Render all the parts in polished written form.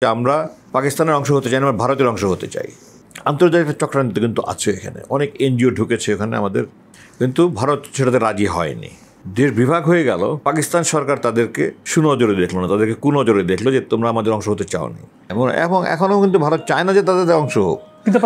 আমরা পাকিস্তানের অংশ হতে চাই না, আমরা ভারতের অংশ হতে চাই। আন্তর্জাতিক চক্রান্ত কিন্তু আছে, এখানে অনেক এনজিও ঢুকেছে এখানে আমাদের, কিন্তু ভারত সেটাতে রাজি হয়নি। দেশ বিভাগ হয়ে গেল, পাকিস্তান সরকার তাদেরকে সুনজরে দেখলো না, তাদেরকে কুনজরে দেখলো যে তোমরা আমাদের অংশ হতে চাওনি। এবং এখনও কিন্তু ভারত চায় না যে তাদের অংশ হোক, কিন্তু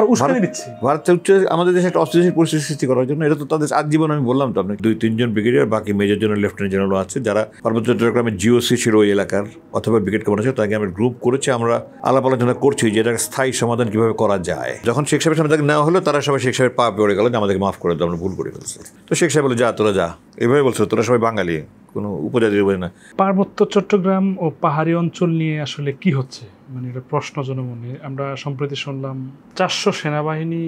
ভারত হচ্ছে আমাদের দেশে একটা অস্থিতিশীল পরিস্থিতি সৃষ্টি করার জন্য। এটা তো তাদের আজীবন, আমি বললাম তো আপনাকে, 2-3 জন ব্রিগেডিয়ার, বাকি মেজর জেনারেল, লেফটেন্যান্ট জেনারেল আছে যারা পার্বত্য চট্টগ্রামের জিওসি ছিল ওই এলাকার, অথবা ব্রিগেড কমান্ডার ছিল, তাকে আমরা গ্রুপ করেছি, আমরা আলাপ আলোচনা করছি যে এটা স্থায়ী সমাধান কীভাবে করা যায়। যখন শেখ সাহেবের সামনে তাকে নেওয়া হলো, তারা সবাই শেখ সাহেবের পা পড়ে গেল যে আমাদেরকে মাফ করে দাও, আমরা ভুল করে ফেলছি। তো শেখ সাহেব বলে, যা তোরা যা, এভাবে বলছো, তোরা সবাই বাঙালি, কোনো উপজাতির বলে না। পার্বত্য চট্টগ্রাম ও পাহাড়ি অঞ্চল নিয়ে আসলে কি হচ্ছে, মানে এটা প্রশ্ন জনমনে। আমরা সম্প্রতি শুনলাম 400 সেনাবাহিনী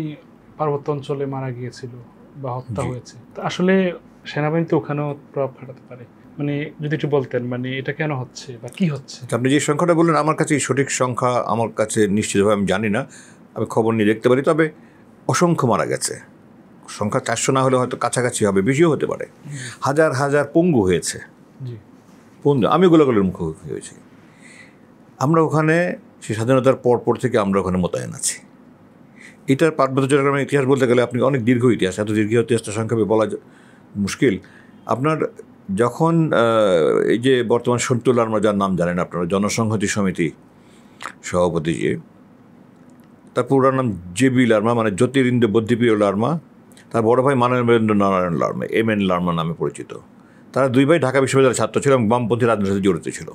পার্বত্য অঞ্চলে মারা গিয়েছিল বা হত্যা হয়েছে। আসলে সেনাবাহিনী তো ওখানেও প্রভাব খাটাতে পারে, মানে যদি একটু বলতেন, মানে এটা কেন হচ্ছে বা কি হচ্ছে? আপনি যে সংখ্যাটা বললেন, আমার কাছে সঠিক সংখ্যা আমার কাছে নিশ্চিতভাবে আমি জানি না, আমি খবর নিয়ে দেখতে পারি, তবে অসংখ্য মারা গেছে। সংখ্যা 400 না হলে হয়তো কাছাকাছি হবে, বেশিও হতে পারে। হাজার হাজার পঙ্গু হয়েছে, পঙ্গু, আমি গোলাগুলির মুখোমুখি হয়েছি। আমরা ওখানে সেই স্বাধীনতার পর থেকে আমরা ওখানে মোতায়েন আছি। এটার পার্বত্য চট্টগ্রামের ইতিহাস বলতে গেলে আপনি অনেক দীর্ঘ ইতিহাস, এত দীর্ঘ ইতিহাসটা সংক্ষেপে বলা মুশকিল। আপনার যখন এই যে বর্তমান সন্তু লারমা, যার নাম জানেন আপনারা, জনসংহতি সমিতি সভাপতি, যে তার পুরো নাম জেবি লারমা, মানে জ্যোতিরিন্দ্র বদ্যিপ্রিয় লারমা, তার বড় ভাই মানবেন্দ্র নারায়ণ লারমা, MN লারমা নামে পরিচিত। তারা দুই ভাই ঢাকা বিশ্ববিদ্যালয়ের ছাত্র ছিল এবং বামপন্থী রাজনীতির সাথে জড়িত ছিল,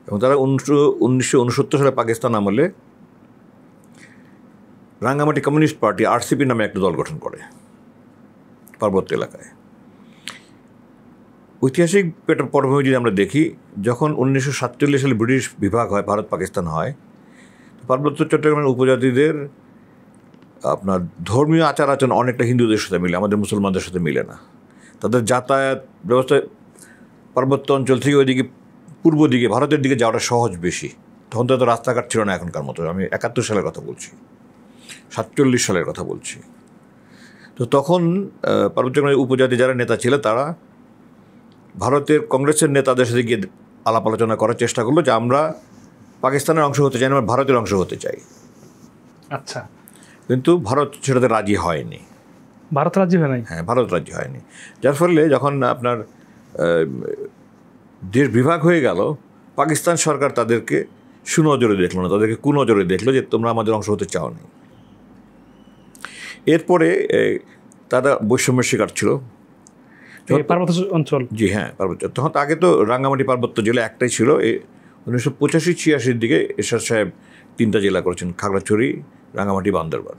এবং তারা 1969 সালে পাকিস্তান আমলে রাঙ্গামাটি কমিউনিস্ট পার্টি, RCP নামে একটা দল গঠন করে পার্বত্য এলাকায়। ঐতিহাসিক পটভূমি যদি আমরা দেখি, যখন 1947 সালে ব্রিটিশ বিভাগ হয়, ভারত পাকিস্তান হয়, পার্বত্য চট্টগ্রামের উপজাতিদের আপনার ধর্মীয় আচার আচরণ অনেকটা হিন্দুদের সাথে মিলে, আমাদের মুসলমানদের সাথে মিলে না। তাদের যাতায়াত ব্যবস্থা পার্বত্য অঞ্চল থেকে ওইদিকে পূর্ব দিকে ভারতের দিকে যাওয়াটা সহজ বেশি। তখন তো এত রাস্তাঘাট ছিল না এখনকার মতো। আমি 71 সালের কথা বলছি, 47 সালের কথা বলছি। তো তখন পার্বত্য চট্টগ্রামের উপজাতি যারা নেতা ছিল, তারা ভারতের কংগ্রেসের নেতাদের সাথে গিয়ে আলাপ আলোচনা করার চেষ্টা করলো যে আমরা পাকিস্তানের অংশ হতে চাই না, আমরা ভারতের অংশ হতে চাই। আচ্ছা, কিন্তু ভারত সেটাতে রাজি হয়নি। ভারত রাজি হয় নাই? হ্যাঁ, ভারত রাজি হয়নি। যার ফলে যখন আপনার দেশ বিভাগ হয়ে গেল, পাকিস্তান সরকার তাদেরকে সুনজরে দেখলো না, তাদেরকে কুনজরে দেখলো যে তোমরা আমাদের অংশ হতে চাওনি। এরপরে তারা বৈষম্যের শিকার ছিল পার্বত্য অঞ্চল। জি হ্যাঁ, পার্বত্য। তখন আগে তো রাঙ্গামাটি পার্বত্য জেলা একটাই ছিল। 1985-86 দিকে এরশাদ সাহেব 3টা জেলা করেছেন, খাগড়াছড়ি, রাঙ্গামাটি, বান্দরবান।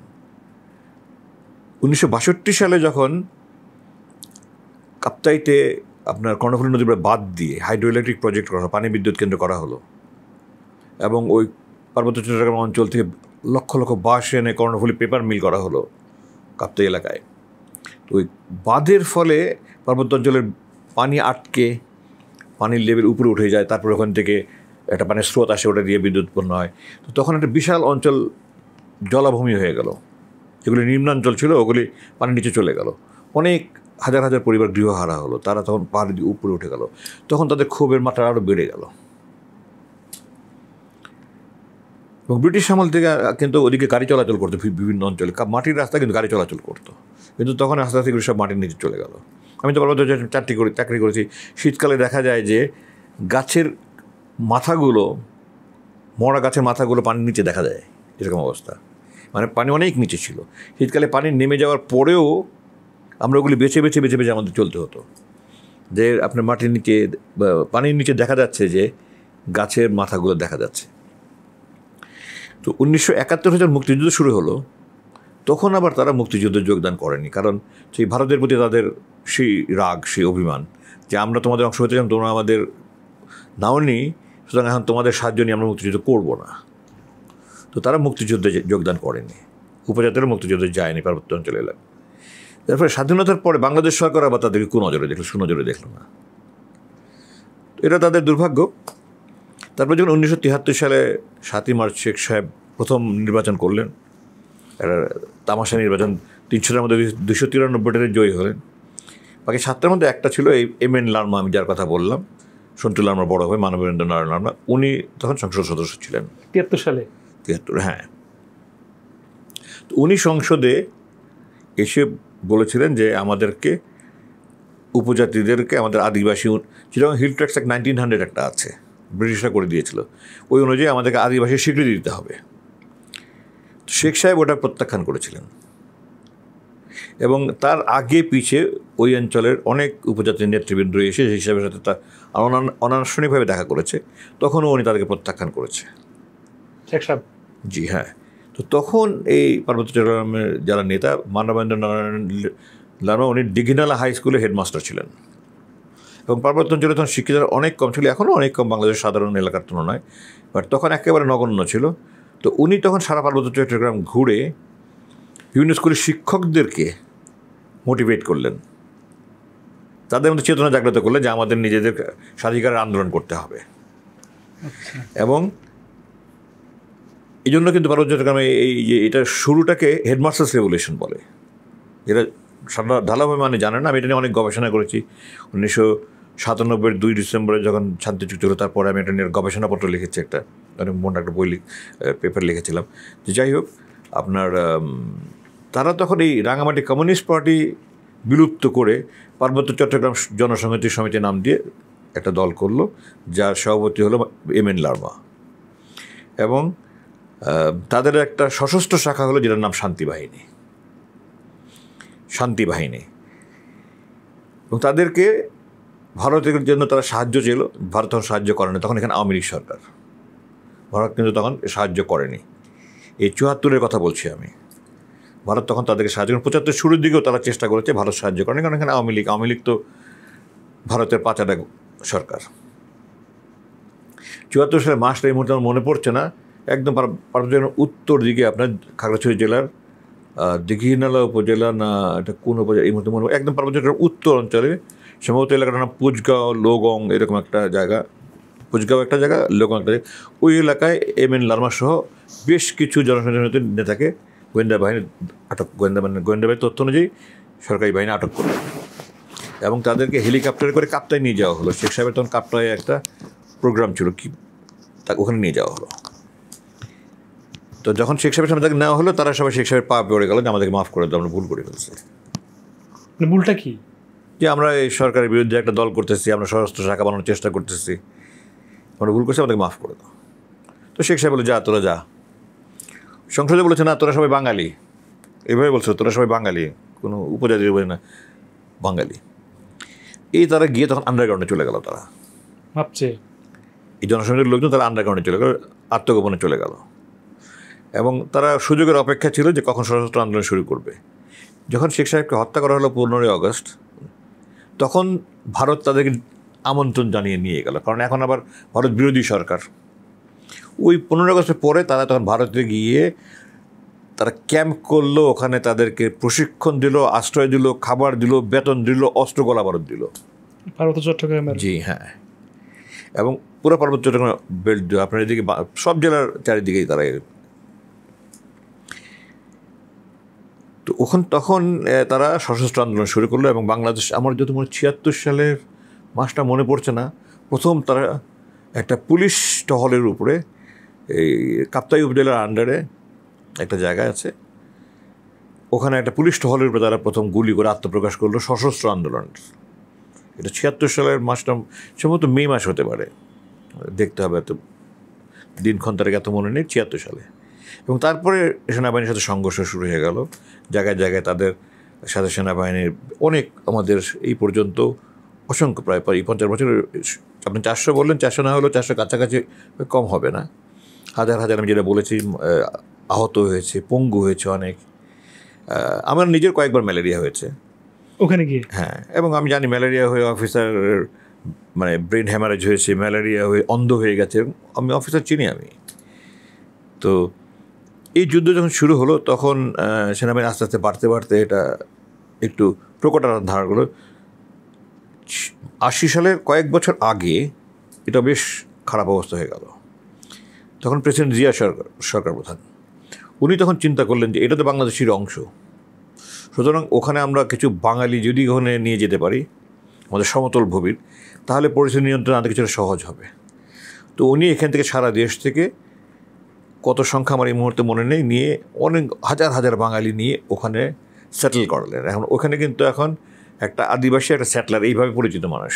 1962 সালে যখন কাপ্তাইতে আপনার কর্ণফুলী নদীর বাদ দিয়ে হাইড্রো ইলেকট্রিক প্রজেক্ট করা হলো, পানি বিদ্যুৎ কেন্দ্র করা হলো, এবং ওই পার্বত্য চট্টগ্রাম অঞ্চল থেকে লক্ষ লক্ষ বাঁশ এনে কর্ণফুলী পেপার মিল করা হলো কাপ্তাই এলাকায়। তো ওই বাঁধের ফলে পার্বত্য অঞ্চলের পানি আটকে পানির লেভেল উপরে উঠে যায়, তারপর ওখান থেকে একটা পানির স্রোত আসে, ওটা দিয়ে বিদ্যুৎ উৎপন্ন হয়। তো তখন একটা বিশাল অঞ্চল জলাভূমি হয়ে গেল। যেগুলি নিম্নাঞ্চল ছিল ওগুলি পানির নিচে চলে গেল। অনেক হাজার হাজার পরিবার গৃহহারা হলো, তারা তখন পাহাড় দিয়ে উপরে উঠে গেল। তখন তাদের ক্ষোভের মাত্রা আরও বেড়ে গেল, এবং ব্রিটিশ আমল থেকে কিন্তু ওদিকে গাড়ি চলাচল করতো বিভিন্ন অঞ্চলে, মাটির রাস্তা কিন্তু গাড়ি চলাচল করতো, কিন্তু তখন আস্তে আস্তে সব মাটির নিচে চলে গেল। আমি তো পার্বত্য চাকরি করেছি, শীতকালে দেখা যায় যে গাছের মাথাগুলো, মরা গাছের মাথাগুলো পানির নিচে দেখা যায়, এরকম অবস্থা। মানে পানি অনেক নিচে ছিল। শীতকালে পানি নেমে যাওয়ার পরেও আমরা ওগুলি বেছে বেছে বেছে বেছে আমাদের চলতে হতো, যে আপনার মাটির নিচে, পানির নিচে দেখা যাচ্ছে যে গাছের মাথাগুলো দেখা যাচ্ছে। তো 1971 যখন মুক্তিযুদ্ধ শুরু হলো, তখন আবার তারা মুক্তিযুদ্ধে যোগদান করেনি, কারণ সেই ভারতের প্রতি তাদের সেই রাগ, সেই অভিমান যে আমরা তোমাদের অংশ হতে চাই, তোমরা আমাদের নাও নি, সুতরাং এখন তোমাদের সাহায্য নিয়ে আমরা মুক্তিযুদ্ধ করবো না। তো তারা মুক্তিযুদ্ধে যোগদান করেনি, উপজাতিরা মুক্তিযুদ্ধে যায়নি পার্বত্য অঞ্চলে এলাকা। তারপরে স্বাধীনতার পরে বাংলাদেশ সরকার আবার তাদেরকে কুনজরে দেখলো, সুনজরে দেখলো না। এটা তাদের দুর্ভাগ্য। তারপর যখন 1973 সালে 7ই মার্চ শেখ সাহেব প্রথম নির্বাচন করলেন, একটা তামাশা নির্বাচন, 300টার মধ্যে 293টা জয়ী হলেন। বাকি 7টার মধ্যে একটা ছিল এই MN লারমা, আমি যার কথা বললাম, সন্টু লার্মার বড় ভাই মানবেন্দ্র নারায়ণ লার্মা, উনি তখন সংসদ সদস্য ছিলেন 73 সালে। 73, হ্যাঁ। তো উনি সংসদে এসে বলেছিলেন যে আমাদেরকে উপজাতিদেরকে, আমাদের আদিবাসী, যেরকম হিল ট্যাক্স অ্যাক্ট 1900 একটা আছে, ব্রিটিশরা করে দিয়েছিল, ওই অনুযায়ী আমাদেরকে আদিবাসী স্বীকৃতি দিতে হবে। শেখ সাহেব ওটা প্রত্যাখ্যান করেছিলেন এবং তার আগে পিছে ওই অঞ্চলের অনেক উপজাতির নেতৃবৃন্দ এসে সেই হিসাবের সাথে তার অনানুষ্ঠানিকভাবে দেখা করেছে, তখনও উনি তাদেরকে প্রত্যাখ্যান করেছে। শেখ সাহেব? জি হ্যাঁ। তো তখন এই পার্বত্য চট্টগ্রামের যারা নেতা, মানবেন্দ্র নারায়ণ লার্মা, উনি দিঘিনালা হাই স্কুলে হেডমাস্টার ছিলেন এবং পার্বত্য অঞ্চলে তখন শিক্ষিতরা অনেক কম ছিল, এখনও অনেক কম বাংলাদেশের সাধারণ এলাকার তুলনায়, বাট তখন একেবারে নগণ্য ছিল। তো উনি তখন সারা পার্বত্য চট্টগ্রাম ঘুরে বিভিন্ন স্কুলের শিক্ষকদেরকে মোটিভেট করলেন, তাদের মধ্যে চেতনা জাগ্রত করলেন যে আমাদের নিজেদের স্বাধিকারের আন্দোলন করতে হবে। এবং এই জন্য কিন্তু পার্বত্য চট্টগ্রামে এই যে এটার শুরুটাকে হেডমাস্টার্স রেভলিউশন বলে, যেটা ঢালাভাবে মানে জানেন না। আমি এটা নিয়ে অনেক গবেষণা করেছি। 1997 2 ডিসেম্বরে যখন শান্তি চুক্তি হলো, তারপরে আমি এটা নিয়ে গবেষণাপত্র লিখেছি, একটা মনে একটা বই পেপার লিখেছিলাম। যে যাই হোক, আপনার তারা তখন এই রাঙামাটি কমিউনিস্ট পার্টি বিলুপ্ত করে পার্বত্য চট্টগ্রাম জনসংহতি সমিতি নাম দিয়ে একটা দল করলো, যার সভাপতি হলো এম.এন. লার্মা, এবং তাদের একটা সশস্ত্র শাখা হলো যেটার নাম শান্তি বাহিনী। এবং তাদেরকে ভারতের জন্য তারা সাহায্য চেল, ভারত তখন সাহায্য করেনি, তখন এখানে আওয়ামী লীগ সরকার, ভারত কিন্তু তখন সাহায্য করেনি। এই 74-এর কথা বলছি আমি। ভারত তখন তাদেরকে সাহায্য করেন, 75 শুরুর দিকেও তারা চেষ্টা করেছে, ভারত সাহায্য করেনি, কারণ এখানে আওয়ামী লীগ তো ভারতের পাচাটা সরকার। 74 সালে মাসটা এই মুহূর্তে আমার মনে পড়ছে না, একদম পার্বত্য উত্তর দিকে আপনার খাগড়াছড়ি জেলার দিঘিনালা উপজেলা, না এটা কোন উপজেলা এই মুহূর্তে মনে, একদম পার্বত্য উত্তর অঞ্চলে সম্ভবত এলাকাটার নাম পুজগাঁও, লোগং, এরকম একটা জায়গা, পুজগাঁও একটা জায়গা, লোগং একটা জায়গা। ওই এলাকায় এম.এন. লার্মা সহ বেশ কিছু জনসংহতি নেতাকে গোয়েন্দা বাহিনী গোয়েন্দা বাহিনীর তথ্য অনুযায়ী সরকারি বাহিনী আটক করল এবং তাদেরকে হেলিকপ্টারে করে কাপ্তায় নিয়ে যাওয়া হলো। শেখ সাহেবের তখন কাপ্তায় একটা প্রোগ্রাম ছিল, কি ওখানে নিয়ে যাওয়া হলো। তো যখন শেখ সাহেবের সামনে তাকে নেওয়া হলো, তারা সবাই শেখ সাহেবের পা পড়ে গেল যে আমাদেরকে মাফ করে দাও, আমরা ভুল করে ফেলছি। ভুলটা কি? যে আমরা এই সরকারের বিরুদ্ধে একটা দল করতেছি, আমরা সশস্ত্র শাখা বানানোর চেষ্টা করতেছি, আমরা ভুল করছি, আমাদেরকে মাফ করে দাও। তো শেখ সাহেব বলে, যা তোরা যা। সংসদে বলেছে, না তোরা সবাই বাঙালি, এভাবে বলছিল, তোরা সবাই বাঙালি, কোনো উপজাতির বলে না, বাঙালি। এই তারা গিয়ে তখন আন্ডারগ্রাউন্ডে চলে গেল। তারা ভাবছে এই জনসংখ্যার লোকজন তারা আন্ডারগ্রাউন্ডে চলে গেল, আত্মগোপনে চলে গেল, এবং তারা সুযোগের অপেক্ষা ছিল যে কখন সশস্ত্র আন্দোলন শুরু করবে। যখন শেখ সাহেবকে হত্যা করা হলো 15 আগস্ট, তখন ভারত তাদেরকে আমন্ত্রণ জানিয়ে নিয়ে গেল, কারণ এখন আবার ভারত বিরোধী সরকার। ওই 15 আগস্টের পরে তারা তখন ভারতে গিয়ে তারা ক্যাম্প করলো, ওখানে তাদেরকে প্রশিক্ষণ দিল, আশ্রয় দিল, খাবার দিল, বেতন দিল, অস্ত্র গোলা বারুদ দিল। পার্বত্য চট্টগ্রামের? জি হ্যাঁ। এবং পুরো পার্বত্য চট্টগ্রাম বেল্ট আপনার এদিকে সব জেলার চারিদিকেই তারা। তো তখন তারা সশস্ত্র আন্দোলন শুরু করলো এবং বাংলাদেশ, আমার যত মনে 76 সালের মাসটা মনে পড়ছে না, প্রথম তারা একটা পুলিশ টহলের উপরে, এই কাপ্তাই উপজেলার আন্ডারে একটা জায়গা আছে, ওখানে একটা পুলিশ টহলের উপরে তারা প্রথম গুলি করে আত্মপ্রকাশ করলো, সশস্ত্র আন্দোলন। এটা 76 সালের মাসটা সম্ভবত মে মাস হতে পারে, দেখতে হবে, এত দিনক্ষণ তারিখ এত মনে নেই, 76 সালে। এবং তারপরে সেনাবাহিনীর সাথে সংঘর্ষ শুরু হয়ে গেল, জায়গায় জায়গায় তাদের সাথে সেনাবাহিনীর অনেক, আমাদের এই পর্যন্ত অসংখ্য, প্রায় 50 বছর, আপনি 400 বললেন, 400 না হলেও 400 কাছাকাছি, কম হবে না, হাজার হাজার, আমি যেটা বলেছি, আহত হয়েছে, পঙ্গু হয়েছে অনেক। আমার নিজের কয়েকবার ম্যালেরিয়া হয়েছে ওখানে গিয়ে। হ্যাঁ, এবং আমি জানি ম্যালেরিয়া হয়ে অফিসার মানে ব্রেন হ্যামারেজ হয়েছে, ম্যালেরিয়া হয়ে অন্ধ হয়ে গেছে, আমি অফিসার চিনি আমি। তো এই যুদ্ধ যখন শুরু হলো, তখন সেনাবাহিনী আস্তে আস্তে বাড়তে বাড়তে এটা একটু প্রকটার ধারণ করলো। 80 সালের কয়েক বছর আগে এটা বেশ খারাপ অবস্থা হয়ে গেল। তখন প্রেসিডেন্ট জিয়া সরকার প্রধান, উনি তখন চিন্তা করলেন যে এটা তো বাংলাদেশের অংশ, সুতরাং ওখানে আমরা কিছু বাঙালি যদি ওখানে নিয়ে যেতে পারি, আমাদের সমতল ভূমির, তাহলে পরিস্থিতি নিয়ন্ত্রণ আনতে কিছুটা সহজ হবে। তো উনি এখান থেকে সারা দেশ থেকে কত সংখ্যা আমার এই মুহূর্তে মনে নেই, নিয়ে অনেক হাজার হাজার বাঙালি নিয়ে ওখানে সেটেল করলেন। এখন ওখানে কিন্তু এখন একটা আদিবাসী, একটা স্যাটলার, এইভাবে পরিচিত মানুষ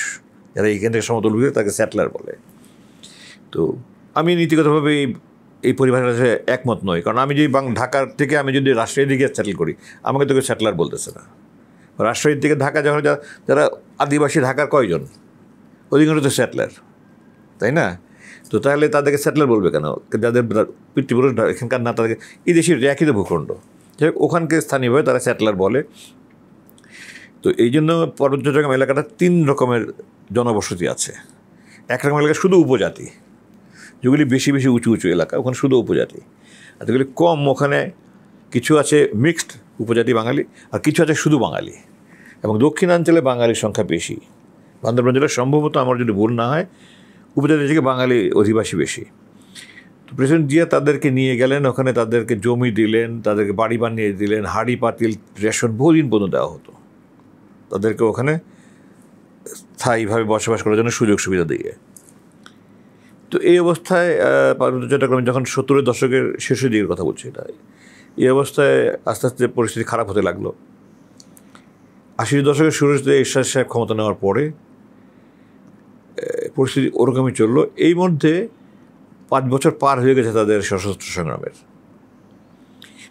যারা এইখান থেকে সমতল ভূমি, তাকে স্যাটলার বলে। তো আমি নীতিগতভাবে এই পরিভাষার সাথে একমত নই, কারণ আমি যদি ঢাকার থেকে আমি যদি রাজশাহীর দিকে সেটেল করি, আমাকে তো কেউ স্যাটলার বলতেছে না। রাজশাহীর থেকে ঢাকা যখন যারা আদিবাসী, ঢাকার কয়জন, অধিকাংশ তো স্যাটলার, তাই না? তো তাহলে তাদেরকে স্যাটলার বলবে কেন? যাদের পিতৃপুরুষ এখানকার না, তাদেরকে এই দেশের একই তো ভূখণ্ড, যাই হোক ওখানকে স্থানীয়ভাবে তারা স্যাটলার বলে। তো এই জন্য পার্বত্য চট্টগ্রাম এলাকাটা 3 রকমের জনবসতি আছে। এক রকম এলাকা শুধু উপজাতি, যেগুলি বেশি বেশি উঁচু উঁচু এলাকা, ওখানে শুধু উপজাতি। আর যেগুলি কম, ওখানে কিছু আছে মিক্সড উপজাতি বাঙালি, আর কিছু আছে শুধু বাঙালি। এবং দক্ষিণাঞ্চলে বাঙালির সংখ্যা বেশি। বান্দরবান জেলায় সম্ভবত আমার যদি ভুল না হয় উপজাতি থেকে বাঙালি অধিবাসী বেশি। তো প্রেসিডেন্ট জিয়া তাদেরকে নিয়ে গেলেন ওখানে, তাদেরকে জমি দিলেন, তাদেরকে বাড়ি বানিয়ে দিলেন, হাঁড়ি পাতিল রেশন বহুদিন পর্যন্ত দেওয়া হতো তাদেরকে, ওখানে স্থায়ীভাবে বসবাস করার জন্য সুযোগ সুবিধা দিয়ে। তো এই অবস্থায় পার্বত্য চট্টগ্রামে যখন 70-এর দশকের শেষের দিকের কথা বলছি, এটা এই অবস্থায় আস্তে আস্তে পরিস্থিতি খারাপ হতে লাগলো। 80-এর দশকের শুরুতে এরশাদ সাহেব ক্ষমতা নেওয়ার পরে পরিস্থিতি ওরকমই চললো। এই মধ্যে 5 বছর পার হয়ে গেছে তাদের সশস্ত্র সংগ্রামের।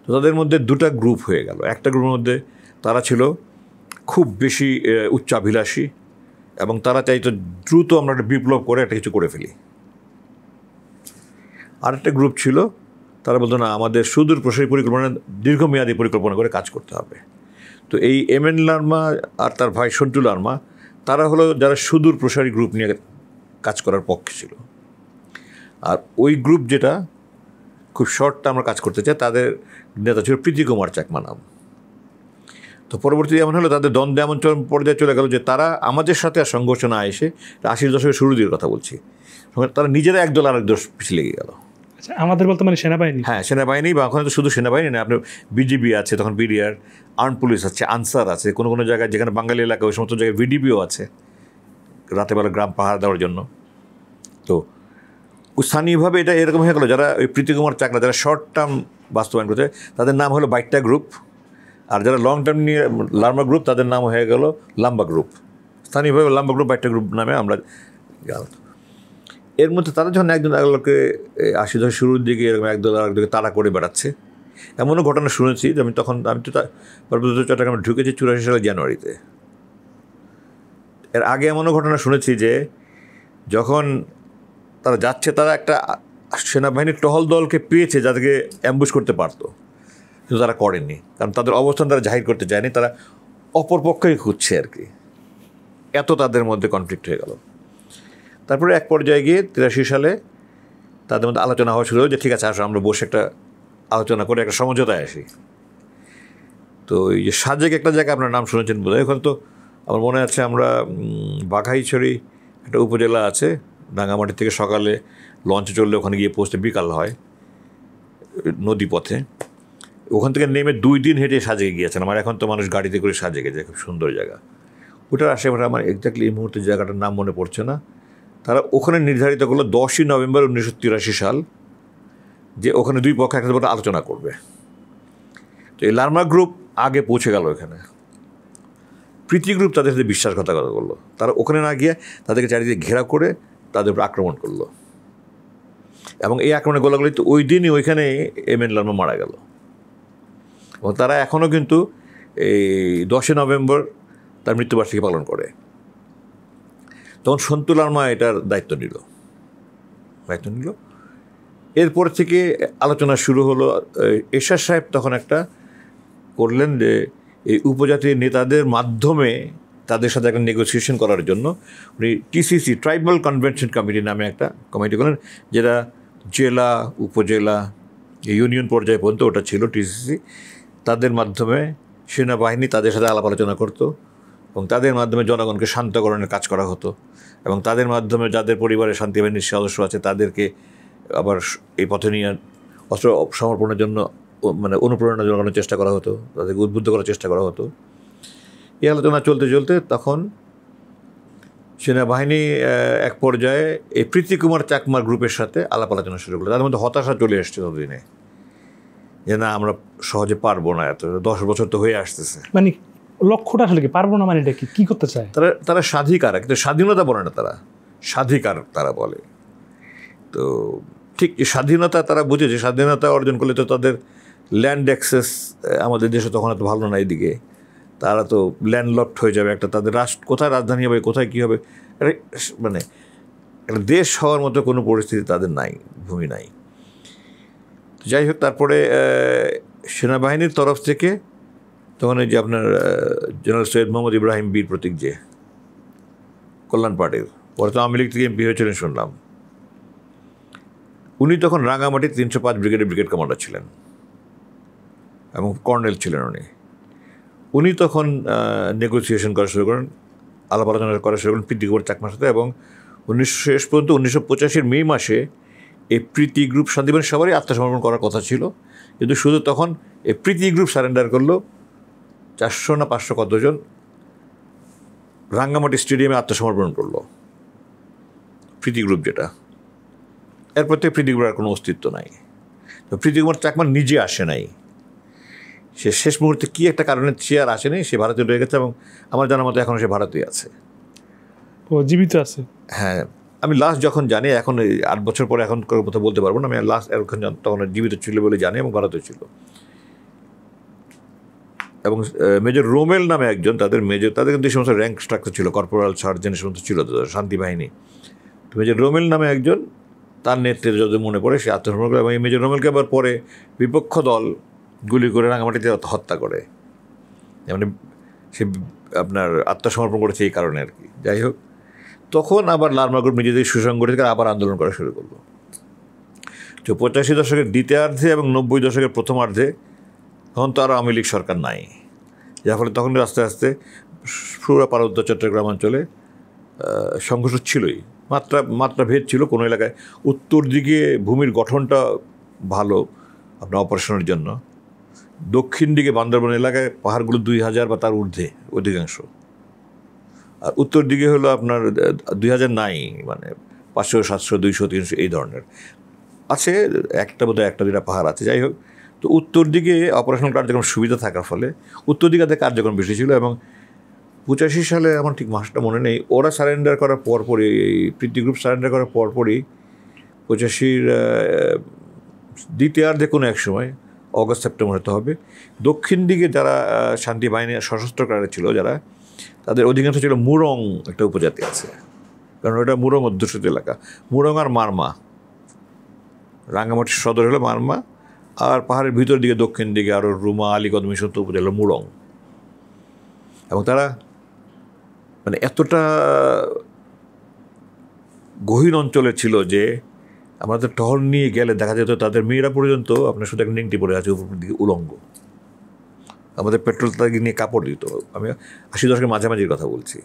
তো তাদের মধ্যে 2টা গ্রুপ হয়ে গেল। একটা গ্রুপের মধ্যে তারা ছিল খুব বেশি উচ্চাভিলাষী, এবং তারা চাইতো দ্রুত আমরা একটা বিপ্লব করে একটা কিছু করে ফেলি। আরেকটা গ্রুপ ছিল, তারা বলতো না, আমাদের সুদূর প্রসারী পরিকল্পনা, দীর্ঘমেয়াদী পরিকল্পনা করে কাজ করতে হবে। তো এই এমএন লারমা আর তার ভাই সন্টু লারমা, তারা হলো যারা সুদূর প্রসারী গ্রুপ নিয়ে কাজ করার পক্ষে ছিল। আর ওই গ্রুপ যেটা খুব শর্ট আমরা কাজ করতে চাই, তাদের নেতা ছিল প্রীতি কুমার চাকমা নাম। তো পরবর্তীতে এমন হলো তাদের দ্বন্দ্ব এমন পর্যায়ে চলে গেল যে তারা আমাদের সাথে আর সংঘর্ষ না এসে, 80-এর দশকের শুরু দিকের কথা বলছি, তারা নিজেরা একদল আরেক দল পিছিয়ে লেগে গেল। আচ্ছা, আমাদের বলতে মানে সেনাবাহিনী? হ্যাঁ, সেনাবাহিনী, বা ওখানে তো শুধু সেনাবাহিনী না, আপনার বিজিবি আছে, তখন বিডিআর, আর্ম পুলিশ আছে, আনসার আছে, কোনো কোনো জায়গায় যেখানে বাঙালি এলাকা ওই সমস্ত জায়গায় ভিডিপিও আছে রাতেবেলা গ্রাম পাহাড় দেওয়ার জন্য। তো স্থানীয়ভাবে এটা এরকম হয়ে গেলো, যারা ওই প্রীতি কুমার চাকমা যারা শর্ট টার্ম বাস্তবায়ন করছে তাদের নাম হলো বাইট্টা গ্রুপ, আর যারা লং টার্ম নিয়ে লার্মা গ্রুপ তাদের নাম হয়ে গেল লাম্বা গ্রুপ। স্থানীয়ভাবে লাম্বা গ্রুপ, বাইট্টা গ্রুপ নামে আমরা জানতো। এর মধ্যে তারা যখন একজন আরেকজনকে 80 দশকের শুরুর দিকে এরকম একদল আরেকজনকে তাড়া করে বেড়াচ্ছে, এমনও ঘটনা শুনেছি যে আমি তো পার্বত্য চট্টগ্রামে ঢুকেছি 84 সালের জানুয়ারিতে। এর আগে এমনও ঘটনা শুনেছি যে যখন তারা যাচ্ছে, তারা একটা সেনাবাহিনীর টহল দলকে পেয়েছে যাদেরকে অ্যাম্বুশ করতে পারতো, কিন্তু তারা করেনি, কারণ তাদের অবস্থান তারা জাহির করতে চায়নি, তারা অপরপক্ষই খুঁজছে আর কি। এত তাদের মধ্যে কনফ্লিক্ট হয়ে গেল। তারপরে এক পর্যায়ে গিয়ে 83 সালে তাদের মধ্যে আলোচনা হওয়া শুরু হলো যে ঠিক আছে, আসলে আমরা বসে একটা আলোচনা করে একটা সমঝোতায় আসি। তো এই যে সাজেক একটা জায়গা, আপনার নাম শুনেছেন বোধহয়, ওখানে তো আমার মনে আছে আমরা বাঘাইছড়ি একটা উপজেলা আছে, রাঙামাটি থেকে সকালে লঞ্চে চললে ওখানে গিয়ে পৌঁছতে বিকাল হয় নদী পথে। ওখান থেকে নেমে 2 দিন হেঁটে সাজেকে গিয়েছেন। আমার এখন তো মানুষ গাড়িতে করে সাজেকে যায়, খুব সুন্দর জায়গা। ওটার আশেপাশে আমার এক্স্যাক্টলি এই মুহূর্তে জায়গাটার নাম মনে পড়ছে না। তারা ওখানে নির্ধারিত করলো 10ই নভেম্বর 1983 সাল যে ওখানে 2 পক্ষ একটা ব্যাপারে আলোচনা করবে। তো এই লার্মা গ্রুপ আগে পৌঁছে গেল এখানে, প্রীতি গ্রুপ তাদের সাথে বিশ্বাসঘাতকতা করলো। তারা ওখানে না গিয়ে তাদেরকে চারিদিকে ঘেরা করে তাদের উপর আক্রমণ করলো, এবং এই আক্রমণের গোলাগুলিতে ওই দিনই ওইখানে এমএন লার্মা মারা গেল। এবং তারা এখনও কিন্তু এই 10ই নভেম্বর তার মৃত্যুবার্ষিকী পালন করে। তখন সন্তু লারমা এটার দায়িত্ব নিল। এরপর থেকে আলোচনা শুরু হলো। এরশাদ সাহেব তখন একটা করলেন যে এই উপজাতির নেতাদের মাধ্যমে তাদের সাথে একটা নেগোসিয়েশন করার জন্য উনি টিসিসি, ট্রাইবাল কনভেনশন কমিটি নামে একটা কমিটি করলেন, যেটা জেলা, উপজেলা, ইউনিয়ন পর্যায়ে পর্যন্ত ওটা ছিল টিসিসি। তাদের মাধ্যমে সেনাবাহিনী তাদের সাথে আলাপ আলোচনা করতো, এবং তাদের মাধ্যমে জনগণকে শান্তকরণের কাজ করা হতো, এবং তাদের মাধ্যমে যাদের পরিবারের শান্তি বাহিনীর সদস্য আছে তাদেরকে আবার এই পথে নিয়ে অস্ত্র সমর্পণের জন্য মানে অনুপ্রেরণা জোগানোর চেষ্টা করা হতো, তাদেরকে উদ্বুদ্ধ করার চেষ্টা করা হতো। এই আলোচনা চলতে চলতে তখন সেনাবাহিনী এক পর্যায়ে এই প্রীতি কুমার চাকমার গ্রুপের সাথে আলাপ আলোচনা শুরু করলো। তাদের মধ্যে হতাশা চলে এসছে ততদিনে, যে না আমরা সহজে পারবো না, এত 10 বছর তো হয়ে আসতেছে। মানে লক্ষ্যটা আসলে কি, পারবো না মানে এটা কি করতে চায়? তারা স্বাধিকার, কিন্তু স্বাধীনতা বলে না, তারা স্বাধিকার তারা বলে। তো ঠিক স্বাধীনতা তারা বুঝেছে, স্বাধীনতা অর্জন করলে তো তাদের ল্যান্ড অ্যাক্সেস আমাদের দেশে তখন এত ভালো না, এইদিকে তারা তো ল্যান্ডলকড হয়ে যাবে, একটা তাদের কোথায় রাজধানী হবে, কোথায় কী হবে, মানে একটা দেশ হওয়ার মতো কোনো পরিস্থিতি তাদের নাই, ভূমি নাই। যাই হোক, তারপরে সেনাবাহিনীর তরফ থেকে তখন এই যে আপনার জেনারেল সৈয়দ মোহাম্মদ ইব্রাহিম বীর প্রতীক, যে কল্যাণ পার্টির, পরে তো আওয়ামী লীগ থেকে এমপি হয়েছিলেন শুনলাম, উনি তখন রাঙামাটির 305 ব্রিগেডের ব্রিগেড কমান্ডার ছিলেন এবং কর্নেল ছিলেন। উনি তখন নেগোসিয়েশন করা শুরু করেন, আলাপ আলোচনা করা শুরু করেন প্রীতি কুমার চাকমার সাথে, এবং শেষ পর্যন্ত 1985 মে মাসে এই প্রীতি গ্রুপ শান্তিবাহিনী সবারই আত্মসমর্পণ করার কথা ছিল, কিন্তু শুধু তখন এই প্রীতি গ্রুপ সারেন্ডার করলো 400 না 500 কতজন রাঙ্গামাটি স্টেডিয়ামে আত্মসমর্পণ করলো প্রীতি গ্রুপ, যেটা এরপর থেকে প্রীতি গ্রুপের কোনো অস্তিত্ব নাই। তো প্রীতি কুমার চাকমা নিজে আসে নাই, সে শেষ মুহূর্তে কী একটা কারণে চেয়ার আসেনি, সে ভারতে রয়ে গেছে, এবং আমার জানার মতো এখনও সে ভারতেই আছে। ও জীবিত আছে? হ্যাঁ, আমি লাস্ট যখন জানি, এখন 8 বছর পরে এখন কোনো কথা বলতে পারবো না, আমি লাস্ট এখন তখন জীবিত ছিল বলে জানি, এবং ভারতে ছিল। এবং মেজর রোমেল নামে একজন, তাদের কিন্তু এই সমস্ত র্যাঙ্ক স্ট্রাকচার ছিল, কর্পোরাল সার্জেন সমস্ত ছিল তাদের শান্তি বাহিনী। তো মেজর রোমেল নামে একজন, তার নেতৃত্বে যদি মনে পড়ে সে আত্মসমর্পণ করে, এবং এই মেজর রোমেলকে আবার পরে বিপক্ষ দল গুলি করে রাঙামাটিতে হত্যা করে, মানে সে আপনার আত্মসমর্পণ করেছে এই কারণে আর কি। যাই হোক, তখন আবার লারমা গ্রুপ নিজেদের সুসংগঠিত আবার আন্দোলন করা শুরু করলো। তো 85 দশকের দ্বিতীয়ার্ধে এবং 90 দশকের প্রথমার্ধে তখন তো আর আওয়ামী লীগ সরকার নাই, যার ফলে তখন আস্তে আস্তে পুরো পার্বত্য চট্টগ্রাম অঞ্চলে সংঘর্ষ ছিলই, মাত্রা ভেদ ছিল। কোনো এলাকায় উত্তর দিকে ভূমির গঠনটা ভালো আপনার অপারেশনের জন্য, দক্ষিণ দিকে বান্দরবান এলাকায় পাহাড়গুলো 2000 বা তার ঊর্ধ্বে অধিকাংশ, আর উত্তর দিকে হলো আপনার 2000 নাই, মানে 500, 700, 200, 300 এই ধরনের আছে, একটা বোধহয় 1-2টা পাহাড় আছে। যাই হোক, তো উত্তর দিকে অপারেশনাল কার্যক্রম সুবিধা থাকার ফলে উত্তর দিকে কার্যক্রম বেশি ছিল। এবং 85 সালে আমার ঠিক মাসটা মনে নেই, ওরা সারেন্ডার করার পরপরই, এই প্রীতি গ্রুপ সারেন্ডার করার পরপরই 85 দ্বিতীয়ার্ধে কোনো এক সময় অগস্ট সেপ্টেম্বর হতে হবে, দক্ষিণ দিকে যারা শান্তি বাহিনী সশস্ত্র কারে ছিল যারা, তাদের অধিকাংশ ছিল মুরং, একটা উপজাতি আছে, কারণ ওটা মুরং অধ্যুষিত এলাকা। মুরং আর মারমা, রাঙ্গামাটির সদর হলো মারমা, আর পাহাড়ের ভিতর দিকে দক্ষিণ দিকে আরও রুমা, আলীগঞ্জ, মিশরপুর উপজেলা মুরং। এবং তারা মানে এতটা গহীন অঞ্চলে ছিল যে আমাদের টহল নিয়ে গেলে দেখা যেত তাদের মেয়েরা পর্যন্ত আপনার শুধু একটা নেংটি পরে আছে, উপর দিকে উলঙ্গ। আমাদের পেট্রোল তাদেরকে নিয়ে কাপড় দিত। আমি 80 দশকের মাঝামাঝির কথা বলছি।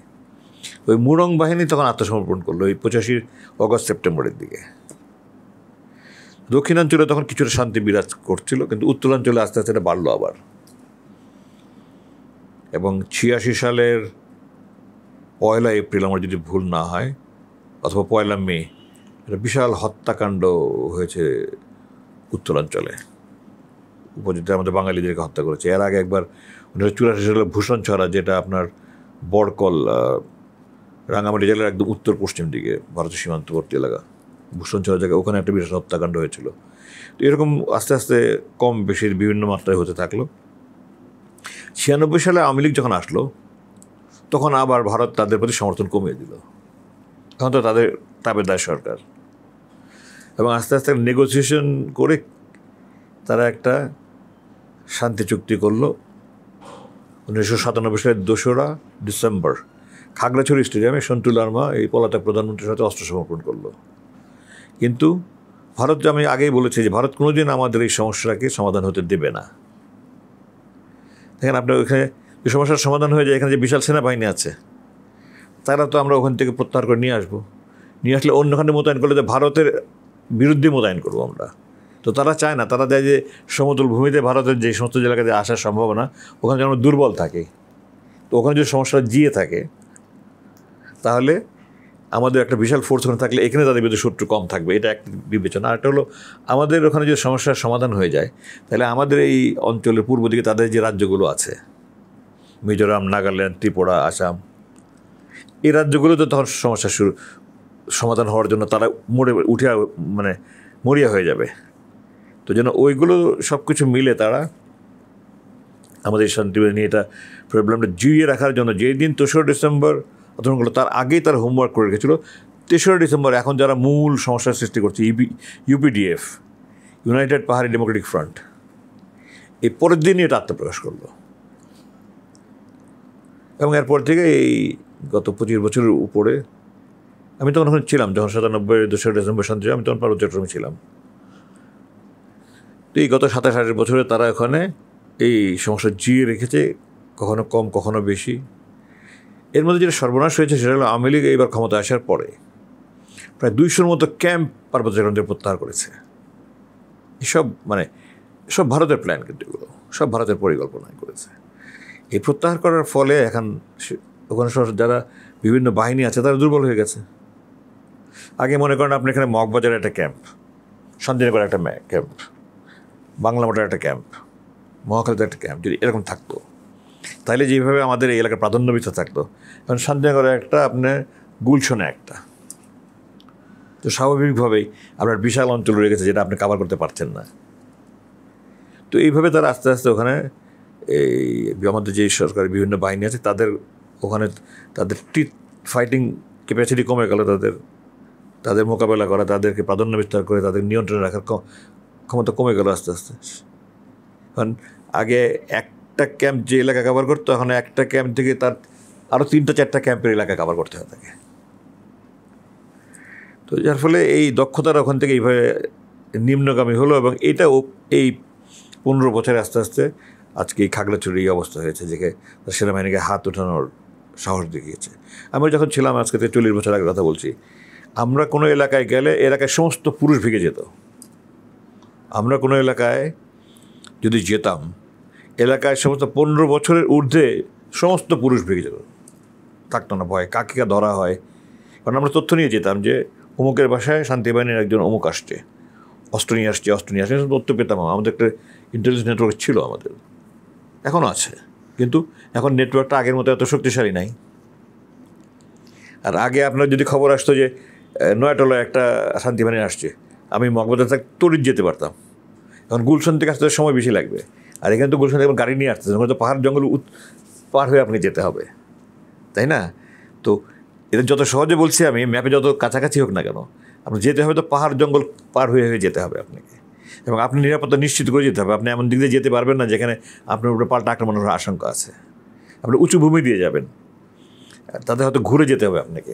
ওই মুরং বাহিনী তখন আত্মসমর্পণ করলো ওই 85 অগস্ট সেপ্টেম্বরের দিকে। দক্ষিণাঞ্চলে তখন কিছুটা শান্তি বিরাজ করছিল, কিন্তু উত্তরাঞ্চলে আস্তে আস্তে এটা বাড়লো আবার। এবং 86 সালের 1 এপ্রিল, আমার যদি ভুল না হয়, অথবা 1 মে, একটা বিশাল হত্যাকাণ্ড হয়েছে উত্তরাঞ্চলে, উপজাতি আমাদের বাঙালিদেরকে হত্যা করেছে। এর আগে একবার 1984 সালে ভূষণ ছড়া, যেটা আপনার বড়কল, রাঙামাটি জেলার একদম উত্তর পশ্চিম দিকে ভারতের সীমান্তবর্তী এলাকা, ভূষণ ছড়া জায়গা, ওখানে একটা বিশাল হত্যাকাণ্ড হয়েছিল। তো এরকম আস্তে আস্তে কম বেশি বিভিন্ন মাত্রায় হতে থাকলো। 96 সালে আওয়ামী লীগ যখন আসলো, তখন আবার ভারত তাদের প্রতি সমর্থন কমিয়ে দিল। এখন তো তাদের তাবেদার সরকার, এবং আস্তে আস্তে নেগোসিয়েশন করে তারা একটা শান্তি চুক্তি করলো। 1997 সালের 2রা ডিসেম্বর খাগড়াছড়ি স্টেডিয়ামে সন্টু লারমা এই পলাতক প্রধানমন্ত্রীর সাথে অস্ত্র সমর্পণ করলো। কিন্তু ভারত, যে আমি আগেই বলেছি যে ভারত কোনোদিন আমাদের এই সমস্যাটাকে সমাধান হতে দেবে না। দেখেন আপনার ওইখানে যে সমস্যার সমাধান হয়ে যায়, এখানে যে বিশাল সেনাবাহিনী আছে, তারা তো আমরা ওখান থেকে প্রত্যাহার করে নিয়ে আসবো, নিয়ে আসলে অন্যখানে মোতায়েন করলে তো ভারতের বিরুদ্ধে মোতায়েন করবো আমরা। তো তারা চায় না, তারা চায় যে সমতল ভূমিতে ভারতের যে সমস্ত জায়গাতে আসার সম্ভাবনা, ওখানে যেন দুর্বল থাকে। তো ওখানে যদি সমস্যাটা জিয়ে থাকে, তাহলে আমাদের একটা বিশাল ফোর্স ওখানে থাকলে এখানে তাদের বিরুদ্ধে শত্রু কম থাকবে, এটা একটা বিবেচনা। আর একটা হলো আমাদের ওখানে যদি সমস্যার সমাধান হয়ে যায় তাহলে আমাদের এই অঞ্চলের পূর্ব দিকে তাদের যে রাজ্যগুলো আছে, মিজোরাম, নাগাল্যান্ড, ত্রিপুরা, আসাম, এই রাজ্যগুলোতে তখন সমস্যার সমাধান হওয়ার জন্য তারা মরিয়া হয়ে যাবে। তো যেন ওইগুলো সব কিছু মিলে তারা আমাদের শান্তি নিয়ে এটা প্রবলেমটা জিইয়ে রাখার জন্য যেই দিন 3রা ডিসেম্বর অথবা তার আগেই তারা হোমওয়ার্ক করে রেখেছিল। 3রা ডিসেম্বর এখন যারা মূল সমস্যার সৃষ্টি করছে, ইউপিডিএফ, ইউনাইটেড পাহাড়ি ডেমোক্রেটিক ফ্রন্ট, এই পরের দিনই এটা আত্মপ্রকাশ করলো। এবং এরপর থেকে এই গত 25 বছরের উপরে, আমি তখন ওখানে ছিলাম যখন 97 2রা ডিসেম্বর শান্তি, আমি তখন পার্বত্য চট্টগ্রামে ছিলাম। তো এই গত 27-28 বছরে তারা ওখানে এই সমস্যা জিয়ে রেখেছে, কখনো কম কখনো বেশি। এর মধ্যে যেটা সর্বনাশ হয়েছে সেটা হলো আওয়ামী লীগ এইবার ক্ষমতা আসার পরে প্রায় 200-র মতো ক্যাম্প পার্বত্য চট্টগ্রাম প্রত্যাহার করেছে। এসব সব ভারতের প্ল্যান, কিন্তু এগুলো সব ভারতের পরিকল্পনায় করেছে। এই প্রত্যাহার করার ফলে এখন ওখানে যারা বিভিন্ন বাহিনী আছে তারা দুর্বল হয়ে গেছে। আগে মনে করেন আপনি এখানে মগবাজারে একটা ক্যাম্প, শান্তিনগরে একটা ক্যাম্প, বাংলা মোটর একটা ক্যাম্প, মহাখালীতে একটা ক্যাম্প, যদি এরকম থাকতো তাহলে যেভাবে আমাদের এই এলাকার প্রাধান্য বিষয় থাকতো, কারণ শান্তিনগরে একটা, আপনার গুলশনে একটা, তো স্বাভাবিকভাবেই আপনার বিশাল অঞ্চল রয়ে গেছে যেটা আপনি কভার করতে পারছেন না। তো এইভাবে তারা আস্তে আস্তে ওখানে এই আমাদের যে সরকারি বিভিন্ন বাহিনী আছে তাদের ওখানে তাদের ফাইটিং ক্যাপাসিটি কমে গেল, তাদের মোকাবেলা করা, তাদেরকে প্রাধান্য বিস্তার করে তাদের নিয়ন্ত্রণে রাখার ক্ষমতা কমে গেল আস্তে আস্তে। কারণ আগে একটা ক্যাম্প যে এলাকা কভার করতো, এখন একটা ক্যাম্প থেকে তার আরও 3-4টা ক্যাম্পের এলাকা কভার করতে হয় তাকে। তো যার ফলে এই দক্ষতার ওখান থেকে এইভাবে নিম্নগামী হলো, এবং এটাও এই 15 বছরে আস্তে আস্তে আজকে এই খাগড়াছড়ির এই অবস্থা হয়েছে, যে সেনাবাহিনীকে হাত ওঠানোর সাহস দেখিয়েছে। আমি যখন ছিলাম, আজকে 40 বছর আগে কথা বলছি, আমরা কোনো এলাকায় গেলে এলাকায় সমস্ত পুরুষ ভেগে যেত। আমরা কোনো এলাকায় যদি যেতাম, এলাকায় সমস্ত 15 বছরের ঊর্ধ্বে সমস্ত পুরুষ ভেগে যেত, থাকতো না ভয় কাকে ধরা হয়। কারণ আমরা তথ্য নিয়ে যেতাম যে অমুকের বাসায় শান্তিবাহিনীর একজন অমুক আসছে, অস্ত্র নিয়ে আসছে, তথ্য পেতাম। আমাদের একটা ইন্টেলিজেন্স নেটওয়ার্ক ছিল আমাদের, এখনও আছে, কিন্তু এখন নেটওয়ার্কটা আগের মতো এত শক্তিশালী নাই। আর আগে আপনার যদি খবর আসতো যে নয়াটলায় একটা শান্তিবাহিনী আসছে, আমি মগবাজার থেকে তড়িৎ যেতে পারতাম। এখন গুলশন থেকে আসতে সময় বেশি লাগবে, আর এখানে তো গুলশন থেকে গাড়ি নিয়ে আসতে তো পাহাড় জঙ্গল পার হয়ে আপনি যেতে হবে, তাই না? তো এটা যত সহজে বলছি আমি, ম্যাপে যত কাছাকাছি হোক না কেন, আপনি যেতে হবে তো পাহাড় জঙ্গল পার হয়ে যেতে হবে আপনাকে, এবং আপনি নিরাপত্তা নিশ্চিত করে যেতে হবে। আপনি এমন দিক দিয়ে যেতে পারবেন না যেখানে আপনার উপরে পাল্টা আক্রমণের আশঙ্কা আছে। আপনি উঁচু ভূমি দিয়ে যাবেন, তাতে হয়তো ঘুরে যেতে হবে আপনাকে।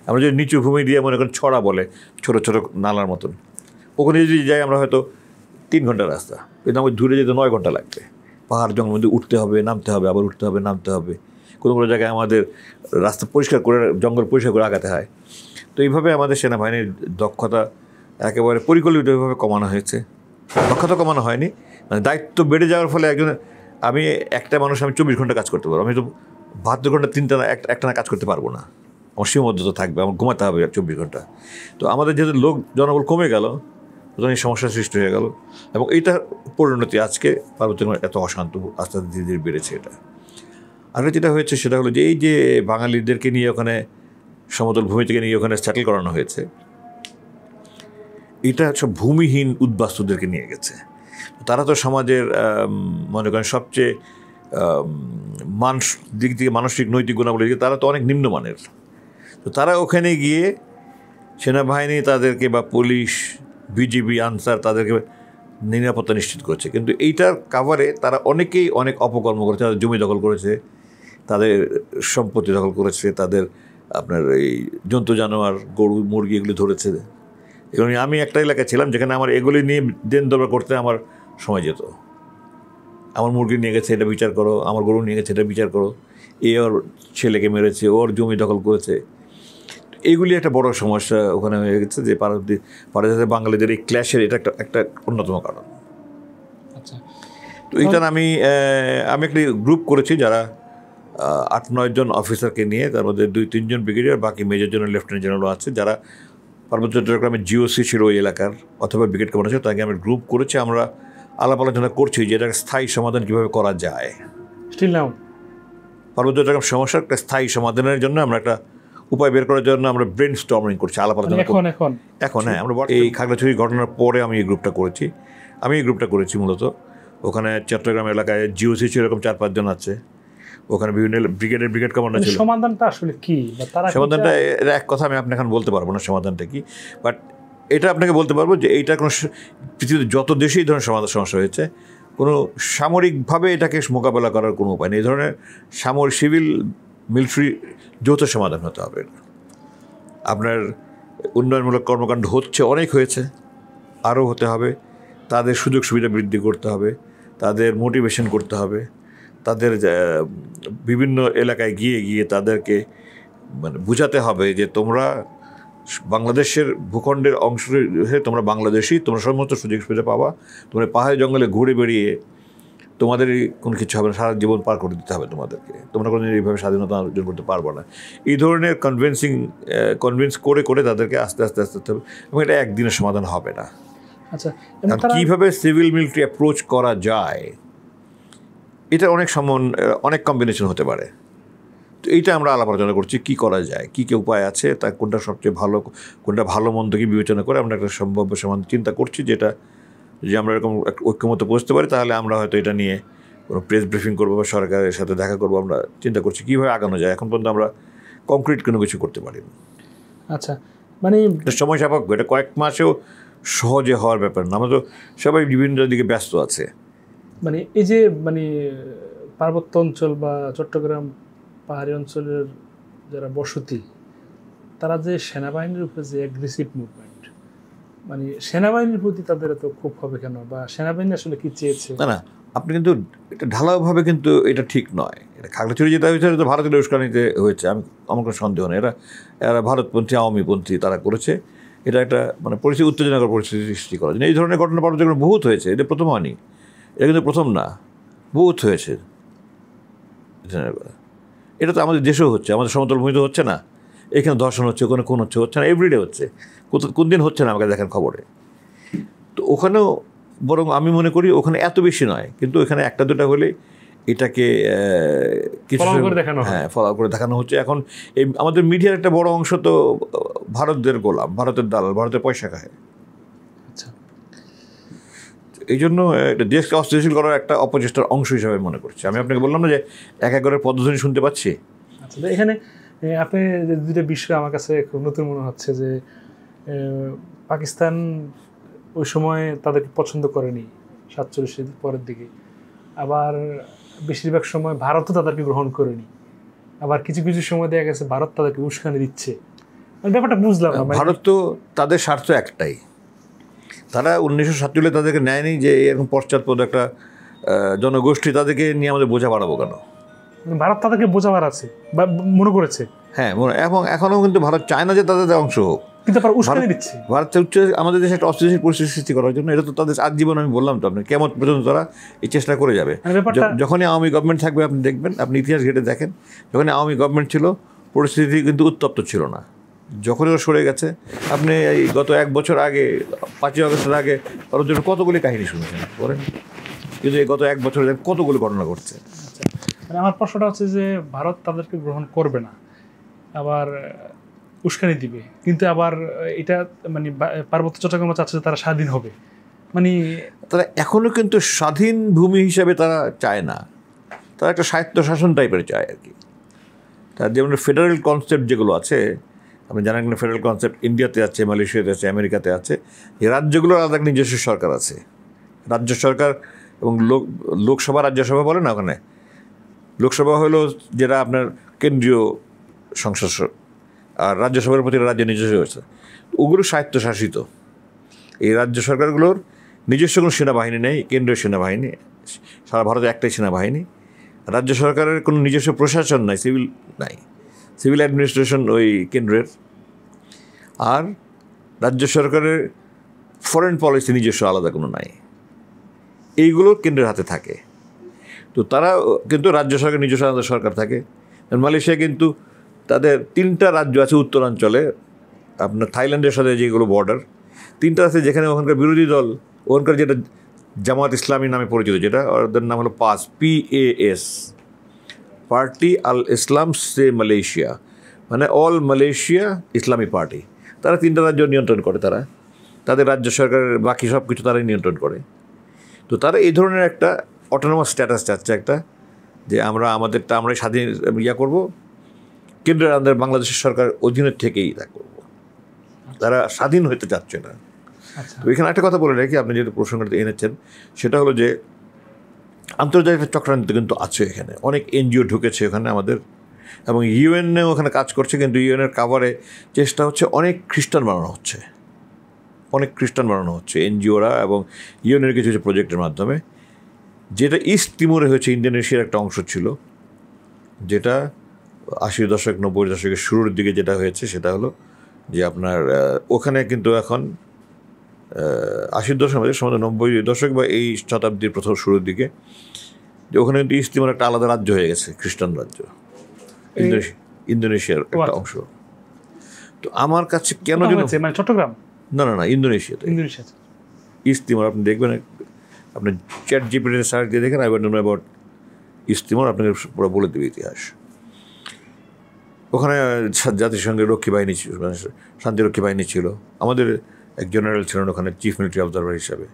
আমরা যদি নিচু ভূমি দিয়ে, মনে করেন ছড়া বলে, ছোটো ছোটো নালার মতন, ওখানে যদি যাই আমরা হয়তো 3 ঘন্টার রাস্তা, কিন্তু আমাকে দূরে যেতে 9 ঘন্টা লাগবে। পাহাড় জঙ্গল মধ্যে উঠতে হবে, নামতে হবে, আবার উঠতে হবে, নামতে হবে। কোনো কোনো জায়গায় আমাদের রাস্তা পরিষ্কার করে, জঙ্গল পরিষ্কার করে আগাতে হয়। তো এইভাবে আমাদের সেনাবাহিনীর দক্ষতা একেবারে পরিকল্পিতভাবে কমানো হয়েছে। দক্ষতা কমানো হয়নি, দায়িত্ব বেড়ে যাওয়ার ফলে আমি একটা মানুষ, আমি 24 ঘন্টা কাজ করতে পারবো, আমি তো 72 ঘন্টা একটা না কাজ করতে পারবো না। আমার সীমাবদ্ধতা থাকবে, আমার ঘুমাতে হবে 24 ঘন্টা। তো আমাদের যেহেতু জনবল কমে গেল, তখন এই সমস্যার সৃষ্টি হয়ে গেল, এবং এইটার পরিণতি আজকে পার্বত্য এত অশান্ত আস্তে আস্তে ধীরে ধীরে বেড়েছে। এটা আর যেটা হয়েছে সেটা হলো যে এই যে বাঙালিদেরকে নিয়ে ওখানে সমতল ভূমি থেকে নিয়ে ওখানে সেটেল করানো হয়েছে, এটা সব ভূমিহীন উদ্বাস্তুদেরকে নিয়ে গেছে। তারা তো সমাজের মনে করেন সবচেয়ে দিক থেকে মানসিক নৈতিক গুণাবলী দিকে তারা তো অনেক নিম্নমানের। তো তারা ওখানে গিয়ে সেনাবাহিনী তাদেরকে, বা পুলিশ, বিজিবি, আনসার তাদেরকে নিরাপত্তা নিশ্চিত করছে, কিন্তু এইটার কাভারে তারা অনেকেই অনেক অপকর্ম করেছে। তাদের জমি দখল করেছে, তাদের সম্পত্তি দখল করেছে, তাদের আপনার এই জন্তু জানোয়ার, গরু, মুরগি এগুলি ধরেছে। এবং আমি একটা এলাকায় ছিলাম যেখানে আমার এগুলি নিয়ে দেন দরবার করতে আমার সময় যেত। আমার মুরগি নিয়ে গেছে, এটা বিচার করো, আমার গরু নিয়ে গেছে, এটা বিচার করো, ওর ছেলেকে মেরেছে, ওর জমি দখল করেছে। এইগুলি একটা বড় সমস্যা ওখানে হয়ে গেছে, যে পারে বাঙালিদের এই ক্ল্যাশের এটা একটা অন্যতম কারণ। আচ্ছা, তো এইটা আমি একটা গ্রুপ করেছি যারা 8-9 জন অফিসারকে নিয়ে, তার মধ্যে 2-3 জন ব্রিগেডিয়ার, বাকি মেজর জেনারেল, লেফটেন্যান্ট জেনারেলও আছে, যারা পার্বত্য চট্টগ্রামের জিওসি ছিল ওই এলাকার, অথবা ব্রিগেড কমান্ডার ছিল, তাকে আমরা গ্রুপ করেছি। আমরা আলাপ আলোচনা করছি যে এটাকে স্থায়ী সমাধান কীভাবে করা যায়। স্টিল নাও পার্বত্য চট্টগ্রাম সমস্যার একটা স্থায়ী সমাধানের জন্য আমরা একটা উপায় বের করার জন্য আমরা ব্রেন স্টর্মিং করছি, আলাপ আলোচনা এখন। হ্যাঁ, আমরা এই খাগড়াছড়ি ঘটনার পরে আমি এই গ্রুপটা করেছি মূলত। ওখানে চট্টগ্রাম এলাকায় জিওসি ছিল, এরকম 4-5 জন আছে, ওখানে বিভিন্ন ব্রিগেড কমান্ডার ছিল। সমাধানটা আসলে কি? সমাধানটা এক কথা আমি আপনাকে এখন বলতে পারবো না সমাধানটা কি, বাট এটা আপনাকে বলতে পারবো যে এইটা কোনো পৃথিবীতে যত দেশে এই ধরনের সমস্যা হয়েছে, কোনো সামরিকভাবে এটাকে মোকাবেলা করার কোনো উপায় নেই। এই ধরনের সিভিল মিলিটারি যৌথ সমাধান হতে হবে। আপনার উন্নয়নমূলক কর্মকাণ্ড অনেক হয়েছে, আরও হতে হবে। তাদের সুযোগ সুবিধা বৃদ্ধি করতে হবে, তাদের মোটিভেশন করতে হবে, তাদের বিভিন্ন এলাকায় গিয়ে তাদেরকে মানে বোঝাতে হবে যে তোমরা বাংলাদেশের ভূখণ্ডের অংশ, তোমরা বাংলাদেশি, তোমরা সমস্ত সুযোগ সুবিধা পাবা, তোমরা পাহাড়ি জঙ্গলে ঘুরে বেরিয়ে তোমাদের কোনো কিছু হবে না, সারা জীবন পার করে দিতে হবে তোমাদেরকে, তোমরা কোনো এইভাবে স্বাধীনতা অর্জন করতে পারবো না। এই ধরনের কনভিন্স করে তাদেরকে আস্তে আস্তে হবে, এবং এটা একদিনের সমাধান হবে না। আচ্ছা, কীভাবে সিভিল মিলিটারি অ্যাপ্রোচ করা যায়, এটা অনেক কম্বিনেশন হতে পারে। তো এইটা আমরা আলাপ আলোচনা করছি, কী করা যায়, কী উপায় আছে, তা কোনটা সবচেয়ে ভালো, কোনটা ভালো মন্দ কি বিবেচনা করে আমরা একটা সম্ভাব্য সমাধান চিন্তা করছি। যেটা যদি আমরা এরকম ঐক্যমত পৌঁছতে পারি, তাহলে আমরা হয়তো এটা নিয়ে কোনো প্রেস ব্রিফিং করবো বা সরকারের সাথে দেখা করবো। আমরা চিন্তা করছি কীভাবে আগানো যায়। এখন পর্যন্ত আমরা কংক্রিট কোনো কিছু করতে পারিনি। আচ্ছা, মানে সময় সাপেক্ষ, এটা কয়েক মাসেও সহজে হওয়ার ব্যাপার না। আমরা তো সবাই বিভিন্ন দিকে ব্যস্ত আছে। মানে এই যে পার্বত্য অঞ্চল বা চট্টগ্রাম পাহাড়ি অঞ্চলের যারা বসতি, তারা যে সেনাবাহিনীর উপরে যে অ্যাগ্রেসিভ মুভমেন্ট, মানে সেনাবাহিনীর প্রতি তাদের এত ক্ষোভ হবে কেন, বা সেনাবাহিনী আসলে কি চেয়েছে? না, আপনি কিন্তু এটা ঢালাওভাবে কিন্তু এটা ঠিক নয়। এটা খাগড়াছড়ি যেটা হয়েছে, এটা ভারতের উস্কানিতে হয়েছে, আমার কোনো সন্দেহ নেই। এরা ভারতপন্থী, আওয়ামীপন্থী তারা করেছে। এটা একটা মানে উত্তেজনাকর পরিস্থিতি সৃষ্টি করার জন্য। এই ধরনের ঘটনা পার্বত্য বহুত হয়েছে, এটা প্রথম হয়নি, এটা কিন্তু প্রথম না, বহুত হয়েছে। এটা তো আমাদের দেশেও হচ্ছে, আমাদের সমতল ভূমিতে হচ্ছে না, এখানে ধর্ষণ হচ্ছে, ওখানে খুন হচ্ছে না, এভরিডে হচ্ছে, কোন দিন হচ্ছে না আমাকে দেখেন খবরে। তো ওখানেও বরং আমি মনে করি ওখানে এত বেশি নয়, কিন্তু ওখানে 1-2টা হলে এটাকে কিছু ফলো করে দেখানো হচ্ছে। এখন এই আমাদের মিডিয়ার একটা বড় অংশ তো ভারতের গোলাম, ভারতের দালাল, ভারতের পয়সা খায়। আচ্ছা, এই জন্য এটা দেশকে অস্থিতিশীল করার একটা অপচেষ্টার অংশ হিসাবে মনে করছি। আমি আপনাকে বললাম না যে এক ঘরের পদধ্বনি শুনতে পাচ্ছি। আচ্ছা, এখানে আপনি যে দুইটা বিষয় আমার কাছে খুব নতুন মনে হচ্ছে, যে পাকিস্তান ওই সময় তাদেরকে পছন্দ করেনি 47 পরের দিকে, আবার বেশিরভাগ সময় ভারতও তাদেরকে গ্রহণ করেনি, আবার কিছু কিছু সময় দেখা গেছে ভারত তাদেরকে উস্কানি দিচ্ছে। ব্যাপারটা বুঝলাম না। ভারত তো তাদের স্বার্থ একটাই, তারা 1947 তাদেরকে নেয়নি যে এরকম পশ্চাৎপদ একটা জনগোষ্ঠী, তাদেরকে নিয়ে আমাদের বোঝা বাড়াবো কেন? ভারত তাদেরকে বোঝা বাড়াচ্ছে বা মনে করেছে। হ্যাঁ, এবং এখনও কিন্তু ভারত চায় না যে তাদের অংশ হোক, কিন্তু উস্কানি দিচ্ছে। ভারত আমাদের দেশে একটা অস্থিতিশীল পরিস্থিতি সৃষ্টি করার জন্য। এটা তো তাদের আজীবন, আমি বললাম তো আপনি, কেমন পর্যন্ত তারা এই চেষ্টা করে যাবে। যখনই আওয়ামী গভর্নমেন্ট থাকবে আপনি দেখবেন, আপনি ইতিহাস ঘেটে দেখেন, যখনই আওয়ামী গভর্নমেন্ট ছিল পরিস্থিতি কিন্তু উত্তপ্ত ছিল না। যখনই ও সরে গেছে, আপনি এই গত 1 বছর আগে 5ই আগস্টের আগে ওর জন্য কতগুলি কাহিনী শুনেছেন বলেন, কিন্তু এই গত 1 বছরে কতগুলো ঘটনা ঘটছে। আচ্ছা, মানে আমার প্রশ্নটা হচ্ছে যে ভারত তাদেরকে গ্রহণ করবে না, আবার উস্কানি দিবে, কিন্তু আবার এটা মানে পার্বত্য চট্টগ্রাম চাচ্ছে তারা স্বাধীন হবে, মানে তারা এখনও কিন্তু স্বাধীন ভূমি হিসাবে তারা চায় না, তারা একটা স্বায়ত্তশাসন টাইপের চায় আর কি। তার যেমন ফেডারেল কনসেপ্ট যেগুলো আছে, আপনি জানেন না, ফেডারেল কনসেপ্ট ইন্ডিয়াতে আছে, মালয়েশিয়াতে আছে, আমেরিকাতে আছে। এই রাজ্যগুলোর আলাদা নিজস্ব সরকার আছে, রাজ্য সরকার এবং লোকসভা রাজ্যসভা বলে না, ওখানে লোকসভা হলো যেটা আপনার কেন্দ্রীয় সংসদ, আর রাজ্যসভার প্রতি রাজ্য নিজস্ব হয়েছে, ওগুলো স্বায়ত্তশাসিত। এই রাজ্য সরকারগুলোর নিজস্ব কোনো সেনাবাহিনী নেই, কেন্দ্রীয় সেনাবাহিনী, সারা ভারতে একটাই সেনাবাহিনী। রাজ্য সরকারের কোনো নিজস্ব প্রশাসন নাই, সিভিল অ্যাডমিনিস্ট্রেশন ওই কেন্দ্রের। আর রাজ্য সরকারের ফরেন পলিসি নিজস্ব আলাদা কোনো নাই, এইগুলো কেন্দ্রের হাতে থাকে। তো তারা কিন্তু রাজ্য সরকার নিজস্ব আলাদা সরকার থাকে। মালয়েশিয়া কিন্তু তাদের 3টা রাজ্য আছে উত্তরাঞ্চলে, আপনার থাইল্যান্ডের সাথে যেগুলো বর্ডার 3টা আছে, যেখানে ওখানকার বিরোধী দল, ওখানকার যেটা জামাত ইসলামী নামে পরিচিত, যেটা ওদের নাম হলো PAS, পার্টি আল ইসলাম সে মালয়েশিয়া, মানে অল মালয়েশিয়া ইসলামী পার্টি। তারা 3টা রাজ্য নিয়ন্ত্রণ করে, তারা তাদের রাজ্য সরকারের বাকি সব কিছু তারাই নিয়ন্ত্রণ করে। তো তারা এই ধরনের একটা অটোনমাস স্ট্যাটাস চাচ্ছে, একটা যে আমাদেরটা আমরাই স্বাধীন করব, কেন্দ্রের আমাদের বাংলাদেশের সরকার অধীনের থেকেই তা করব, তারা স্বাধীন হতে চাচ্ছে না। তো এখানে একটা কথা বলে রাখি, আপনি যেহেতু প্রসঙ্গটা এনেছেন, সেটা হলো যে আন্তর্জাতিক চক্রান্ত কিন্তু আছে এখানে, অনেক NGO ঢুকেছে ওখানে আমাদের, এবং UN-ও ওখানে কাজ করছে, কিন্তু UN-এর কাভারে চেষ্টা হচ্ছে অনেক খ্রিস্টান বানানো হচ্ছে, NGO-রা এবং UN-এর কিছু প্রজেক্টের মাধ্যমে। যেটা ইস্ট তিমুরে হয়েছে, ইন্দোনেশিয়ার একটা অংশ ছিল, যেটা 80 দশক 90 দশকের শুরুর দিকে যেটা হয়েছে, সেটা হলো যে আপনার ওখানে কিন্তু এখন 80 দশক মধ্যে সম্ভবত 90 দশক বা এই শতাব্দীর প্রথম শুরুর দিকে, যে ওখানে কিন্তু ইস্ট তিমুর একটা আলাদা রাজ্য হয়ে গেছে, খ্রিস্টান রাজ্য, ইন্দোনেশিয়ার একটা অংশ। তো আমার কাছে কেন যেন, মানে চট্টগ্রাম না ইন্দোনেশিয়াতে, ইস্ট তিমুর, আপনি দেখবেন, আপনি ChatGPT সার্চ দিয়ে দেখেন, I want to know about East Timor, আপনাকে পুরো বলে দেবে ইতিহাস। ওখানে জাতিসংঘের রক্ষী বাহিনী ছিল, মানে শান্তিরক্ষী বাহিনী ছিল, আমাদের এক জেনারেল ছিলেন ওখানে চিফ মিলিটারি অবজারভার হিসাবে।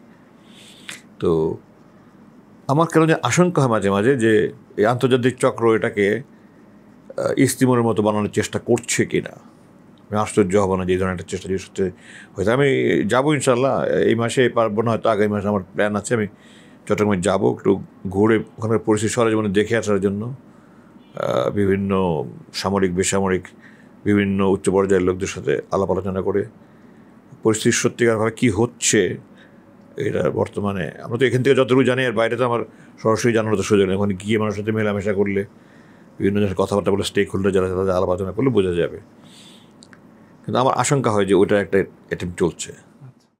তো আমার কেন যে আশঙ্কা হয় মাঝে মাঝে যে এই আন্তর্জাতিক চক্র এটাকে ইস্ট তিমুরের মতো বানানোর চেষ্টা করছে কি না। আমি আশ্চর্য হব না যে এই ধরনের একটা চেষ্টা যদি সত্যি হয়েছে। আমি যাবো ইনশাল্লাহ, এই মাসে পারবো না, হয়তো আগামী মাসে আমার প্ল্যান আছে, আমি চট্টগ্রামে যাবো, একটু ঘুরে ওখানকার পরিস্থিতি সরেজমিনে দেখে আসার জন্য, বিভিন্ন সামরিক বেসামরিক বিভিন্ন উচ্চ পর্যায়ের লোকদের সাথে আলাপ আলোচনা করে পরিস্থিতি সত্যিকারভাবে কী হচ্ছে এটা বর্তমানে। আমরা তো এখান থেকে যতটুকু জানি, আর বাইরে তো আমার সরাসরি জানার তো সুযোগ নেই। ওখানে গিয়ে মানুষের সাথে মেলামেশা করলে, বিভিন্ন জনের কথাবার্তা বলে, স্টেক হোল্ডার যারা তাদের আলাপ আলোচনা করলে বোঝা যাবে। কিন্তু আমার আশঙ্কা হয় যে ওইটা একটা অ্যাটেম্প্ট চলছে।